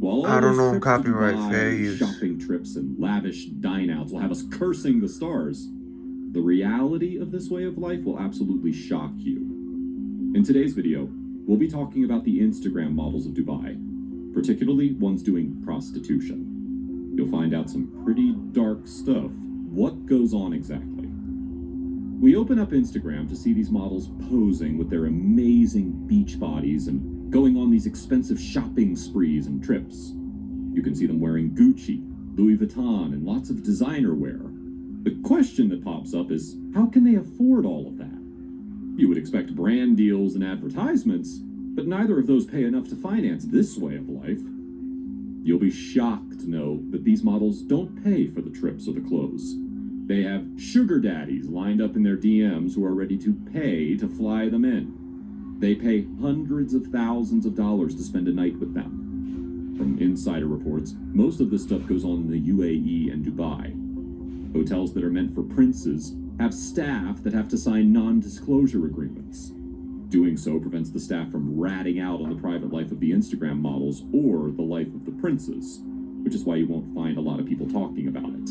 While I all don't those know trips to copyright fair Dubai, use. shopping trips, and lavish dine-outs will have us cursing the stars, the reality of this way of life will absolutely shock you. In today's video, we'll be talking about the Instagram models of Dubai, particularly ones doing prostitution. You'll find out some pretty dark stuff. What goes on exactly? We open up Instagram to see these models posing with their amazing beach bodies and going on these expensive shopping sprees and trips. You can see them wearing Gucci, Louis Vuitton, and lots of designer wear. The question that pops up is, how can they afford all of that? You would expect brand deals and advertisements, but neither of those pay enough to finance this way of life. You'll be shocked to know that these models don't pay for the trips or the clothes. They have sugar daddies lined up in their DMs who are ready to pay to fly them in. They pay hundreds of thousands of dollars to spend a night with them. From insider reports, most of this stuff goes on in the UAE and Dubai. Hotels that are meant for princes have staff that have to sign non-disclosure agreements. Doing so prevents the staff from ratting out on the private life of the Instagram models or the life of the princes, which is why you won't find a lot of people talking about it.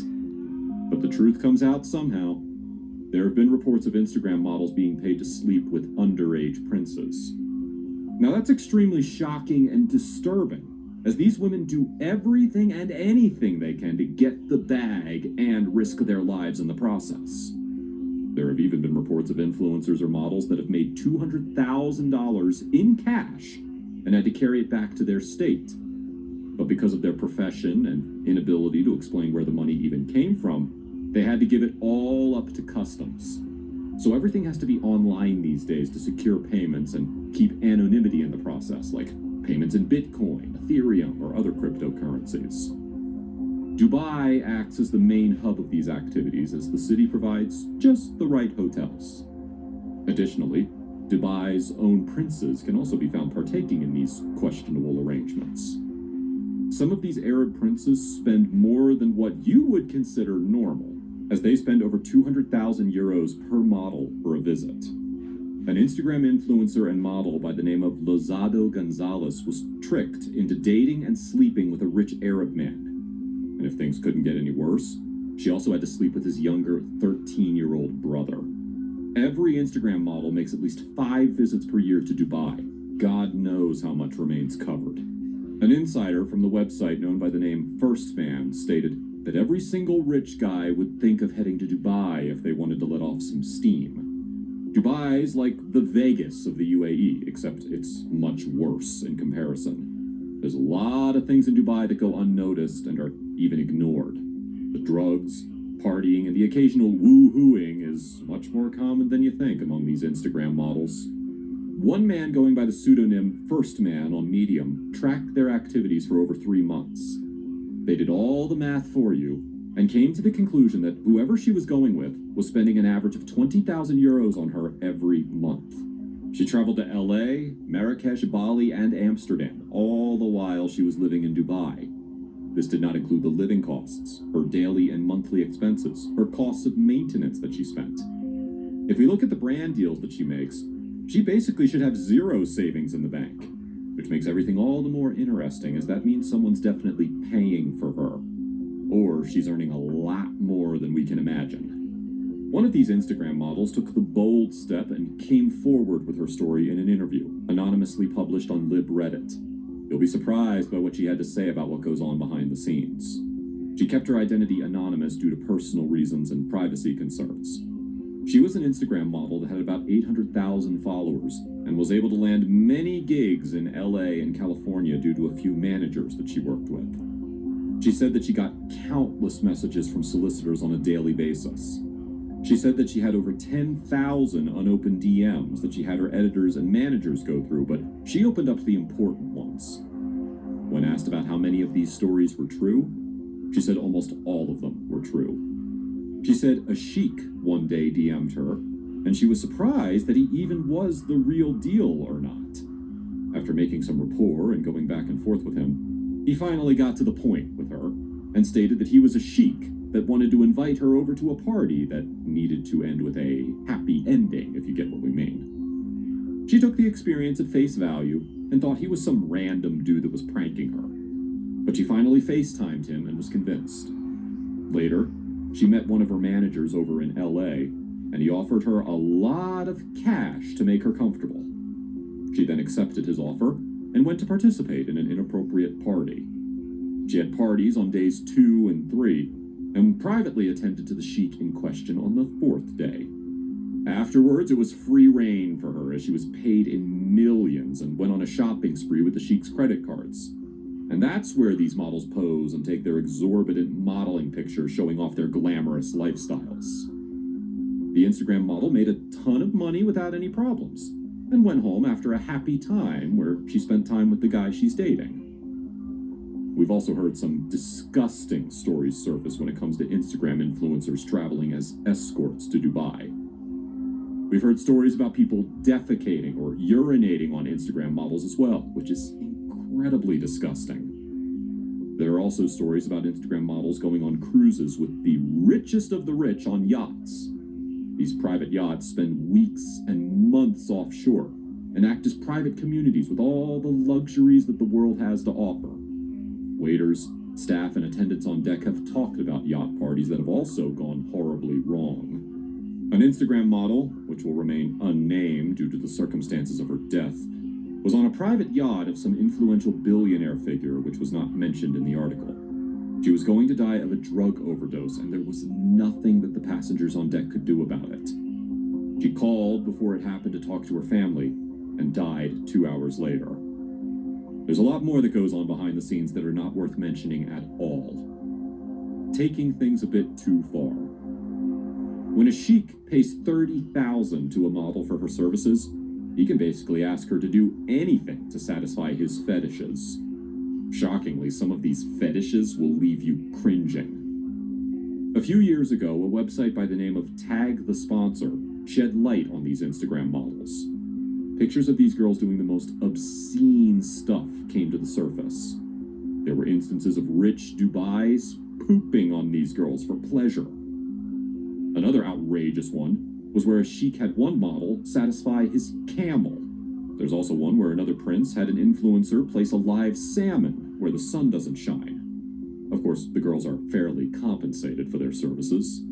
But the truth comes out somehow. There have been reports of Instagram models being paid to sleep with underage princes. Now that's extremely shocking and disturbing, as these women do everything and anything they can to get the bag and risk their lives in the process. There have even been reports of influencers or models that have made $200,000 in cash and had to carry it back to their state. But because of their profession and inability to explain where the money even came from, they had to give it all up to customs. So everything has to be online these days to secure payments and keep anonymity in the process, like payments in Bitcoin, Ethereum, or other cryptocurrencies. Dubai acts as the main hub of these activities, as the city provides just the right hotels. Additionally, Dubai's own princes can also be found partaking in these questionable arrangements. Some of these Arab princes spend more than what you would consider normal, as they spend over 200,000 euros per model for a visit. An Instagram influencer and model by the name of Lozado Gonzalez was tricked into dating and sleeping with a rich Arab man. And if things couldn't get any worse, she also had to sleep with his younger 13-year-old brother. Every Instagram model makes at least 5 visits per year to Dubai. God knows how much remains covered. An insider from the website known by the name Firstman stated that every single rich guy would think of heading to Dubai if they wanted to let off some steam. Dubai's like the Vegas of the UAE, except it's much worse in comparison. There's a lot of things in Dubai that go unnoticed and are even ignored. The drugs, partying, and the occasional woo-hooing is much more common than you think among these Instagram models. One man going by the pseudonym Firstman on Medium tracked their activities for over 3 months. They did all the math for you and came to the conclusion that whoever she was going with was spending an average of 20,000 euros on her every month. She traveled to LA, Marrakesh, Bali, and Amsterdam, all the while she was living in Dubai. This did not include the living costs, her daily and monthly expenses, her costs of maintenance that she spent. If we look at the brand deals that she makes, she basically should have 0 savings in the bank, which makes everything all the more interesting, as that means someone's definitely paying for her. Or she's earning a lot more than we can imagine. One of these Instagram models took the bold step and came forward with her story in an interview, anonymously published on LibReddit. You'll be surprised by what she had to say about what goes on behind the scenes. She kept her identity anonymous due to personal reasons and privacy concerns. She was an Instagram model that had about 800,000 followers and was able to land many gigs in LA and California due to a few managers that she worked with. She said that she got countless messages from solicitors on a daily basis. She said that she had over 10,000 unopened DMs that she had her editors and managers go through, but she opened up the important ones. When asked about how many of these stories were true, she said almost all of them were true. She said a sheik one day DM'd her, and she was surprised that he even was the real deal or not. After making some rapport and going back and forth with him, he finally got to the point with her and stated that he was a sheik that wanted to invite her over to a party that needed to end with a happy ending, if you get what we mean. She took the experience at face value and thought he was some random dude that was pranking her. But she finally FaceTimed him and was convinced. Later, she met one of her managers over in LA, and he offered her a lot of cash to make her comfortable. She then accepted his offer and went to participate in an inappropriate party. She had parties on days 2 and 3, and privately attended to the sheik in question on the 4th day. Afterwards, it was free reign for her as she was paid in millions and went on a shopping spree with the sheik's credit cards. And that's where these models pose and take their exorbitant modeling pictures showing off their glamorous lifestyles. The Instagram model made a ton of money without any problems, and went home after a happy time where she spent time with the guy she's dating. We've also heard some disgusting stories surface when it comes to Instagram influencers traveling as escorts to Dubai. We've heard stories about people defecating or urinating on Instagram models as well, which is incredibly disgusting. There are also stories about Instagram models going on cruises with the richest of the rich on yachts. These private yachts spend weeks and months offshore and act as private communities with all the luxuries that the world has to offer. Waiters, staff, and attendants on deck have talked about yacht parties that have also gone horribly wrong. An Instagram model, which will remain unnamed due to the circumstances of her death, was on a private yacht of some influential billionaire figure, which was not mentioned in the article. She was going to die of a drug overdose, and there was nothing that the passengers on deck could do about it. She called before it happened to talk to her family, and died 2 hours later. There's a lot more that goes on behind the scenes that are not worth mentioning at all. Taking things a bit too far. When a sheik pays $30,000 to a model for her services, he can basically ask her to do anything to satisfy his fetishes. Shockingly, some of these fetishes will leave you cringing. A few years ago, a website by the name of Tag the Sponsor shed light on these Instagram models. Pictures of these girls doing the most obscene stuff came to the surface. There were instances of rich Dubais pooping on these girls for pleasure. Another outrageous one was where a sheik had one model satisfy his camel. There's also one where another prince had an influencer place a live salmon where the sun doesn't shine. Of course, the girls are fairly compensated for their services.